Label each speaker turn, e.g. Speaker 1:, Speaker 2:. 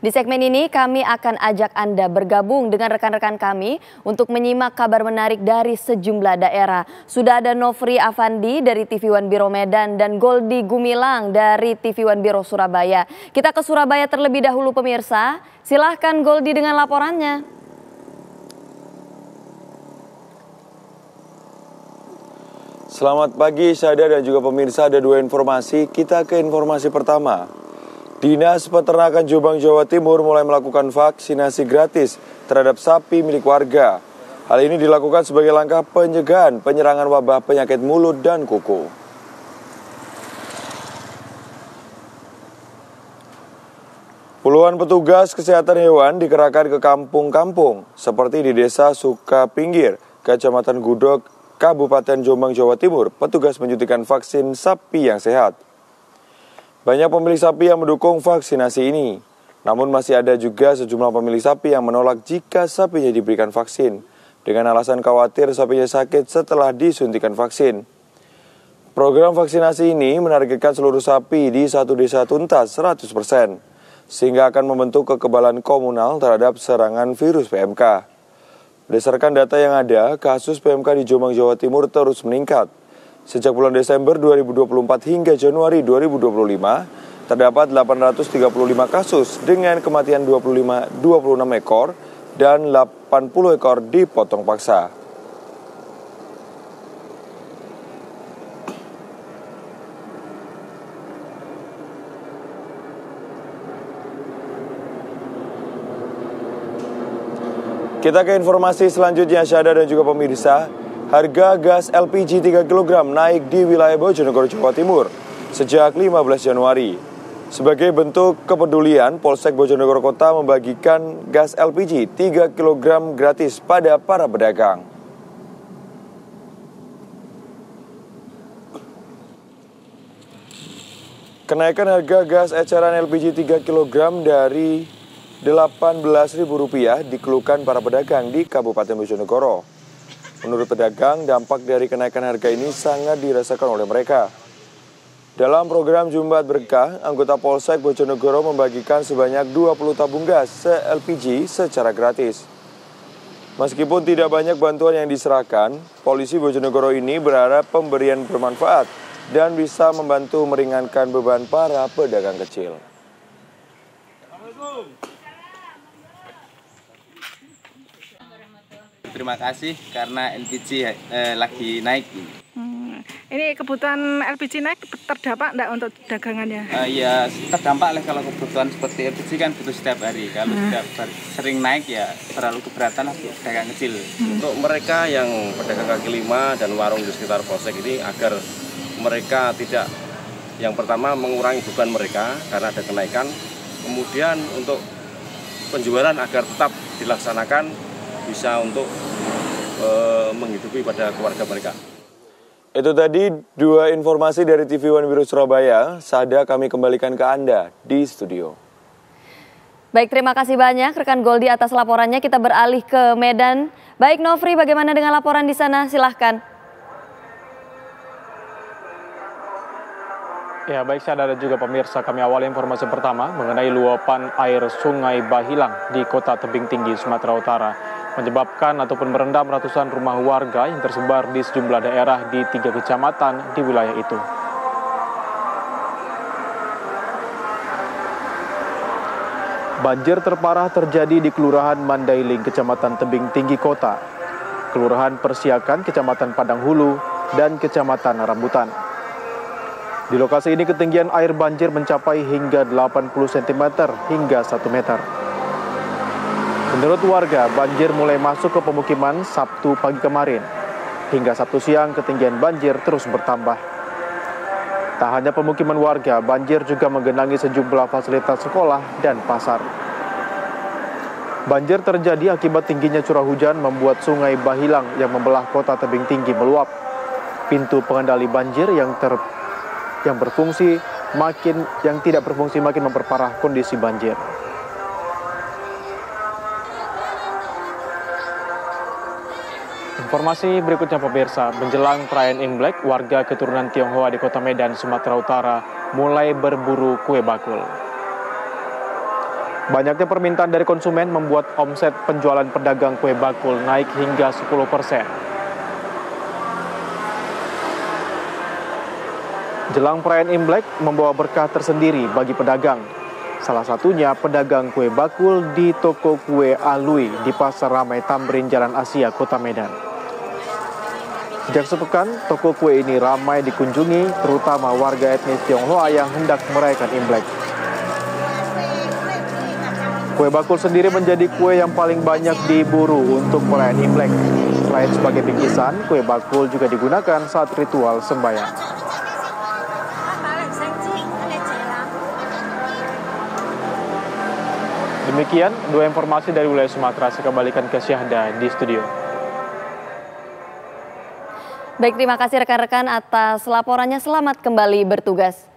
Speaker 1: Di segmen ini kami akan ajak Anda bergabung dengan rekan-rekan kami untuk menyimak kabar menarik dari sejumlah daerah. Sudah ada Nofri Afandi dari TV One Biro Medan dan Goldi Gumilang dari TV One Biro Surabaya. Kita ke Surabaya terlebih dahulu pemirsa. Silahkan Goldi dengan laporannya.
Speaker 2: Selamat pagi Syada dan juga pemirsa, ada dua informasi. Kita ke informasi pertama. Dinas Peternakan Jombang, Jawa Timur mulai melakukan vaksinasi gratis terhadap sapi milik warga. Hal ini dilakukan sebagai langkah pencegahan penyerangan wabah penyakit mulut dan kuku. Puluhan petugas kesehatan hewan dikerahkan ke kampung-kampung seperti di Desa Sukapinggir, Kecamatan Gudog, Kabupaten Jombang, Jawa Timur. Petugas menyuntikkan vaksin sapi yang sehat. Banyak pemilik sapi yang mendukung vaksinasi ini. Namun masih ada juga sejumlah pemilik sapi yang menolak jika sapinya diberikan vaksin dengan alasan khawatir sapinya sakit setelah disuntikan vaksin. Program vaksinasi ini menargetkan seluruh sapi di satu desa tuntas 100%, sehingga akan membentuk kekebalan komunal terhadap serangan virus PMK. Berdasarkan data yang ada, kasus PMK di Jombang, Jawa Timur terus meningkat. Sejak bulan Desember 2024 hingga Januari 2025, terdapat 835 kasus dengan kematian 26 ekor dan 80 ekor dipotong paksa. Kita ke informasi selanjutnya, Syada dan juga pemirsa. Harga gas LPG 3 kg naik di wilayah Bojonegoro, Jawa Timur sejak 15 Januari. Sebagai bentuk kepedulian, Polsek Bojonegoro Kota membagikan gas LPG 3 kg gratis pada para pedagang. Kenaikan harga gas eceran LPG 3 kg dari Rp18.000 dikeluhkan para pedagang di Kabupaten Bojonegoro. Menurut pedagang, dampak dari kenaikan harga ini sangat dirasakan oleh mereka. Dalam program Jumbat Berkah, anggota Polsek Bojonegoro membagikan sebanyak 20 tabung gas LPG secara gratis. Meskipun tidak banyak bantuan yang diserahkan, polisi Bojonegoro ini berharap pemberian bermanfaat dan bisa membantu meringankan beban para pedagang kecil.
Speaker 3: Terima kasih karena LPG lagi naik.
Speaker 4: Ini kebutuhan LPG naik terdampak enggak untuk dagangannya?
Speaker 3: Ya terdampak lah, kalau kebutuhan seperti LPG kan butuh setiap hari. Kalau sering naik ya terlalu keberatan lah pedagang kecil.
Speaker 5: Untuk mereka yang pedagang kaki lima dan warung di sekitar Polsek ini, agar mereka tidak, yang pertama mengurangi beban mereka karena ada kenaikan. Kemudian untuk penjualan agar tetap dilaksanakan, bisa untuk menghidupi pada keluarga mereka.
Speaker 2: Itu tadi dua informasi dari TV One Biro Surabaya. Sada kami kembalikan ke Anda di studio.
Speaker 1: Baik, terima kasih banyak rekan Goldi atas laporannya. Kita beralih ke Medan. Baik Nofri, bagaimana dengan laporan di sana? Silahkan.
Speaker 6: Ya, baik Syada dan juga pemirsa, kami awali informasi pertama mengenai luapan air Sungai Bahilang di Kota Tebing Tinggi, Sumatera Utara, menyebabkan ataupun merendam ratusan rumah warga yang tersebar di sejumlah daerah di 3 kecamatan di wilayah itu. Banjir terparah terjadi di Kelurahan Mandailing, Kecamatan Tebing Tinggi Kota, Kelurahan Persiakan, Kecamatan Padang Hulu, dan Kecamatan Rambutan. Di lokasi ini ketinggian air banjir mencapai hingga 80 cm hingga 1 meter. Menurut warga, banjir mulai masuk ke pemukiman Sabtu pagi kemarin. Hingga Sabtu siang, ketinggian banjir terus bertambah. Tak hanya pemukiman warga, banjir juga menggenangi sejumlah fasilitas sekolah dan pasar. Banjir terjadi akibat tingginya curah hujan membuat Sungai Bahilang yang membelah Kota Tebing Tinggi meluap. Pintu pengendali banjir yang tidak berfungsi makin memperparah kondisi banjir. Informasi berikutnya pemirsa, menjelang perayaan Imlek, warga keturunan Tionghoa di Kota Medan, Sumatera Utara mulai berburu kue bakul. Banyaknya permintaan dari konsumen membuat omset penjualan pedagang kue bakul naik hingga 10%. Jelang perayaan Imlek membawa berkah tersendiri bagi pedagang. Salah satunya pedagang kue bakul di toko kue Alui di Pasar Ramai Tamrin Jalan Asia, Kota Medan. Sejak sepekan, toko kue ini ramai dikunjungi, terutama warga etnis Tionghoa yang hendak merayakan Imlek. Kue bakul sendiri menjadi kue yang paling banyak diburu untuk perayaan Imlek. Selain sebagai bingkisan, kue bakul juga digunakan saat ritual sembahyang. Demikian dua informasi dari wilayah Sumatera. Saya kembalikan ke Syahda di studio.
Speaker 1: Baik, terima kasih rekan-rekan atas laporannya. Selamat kembali bertugas.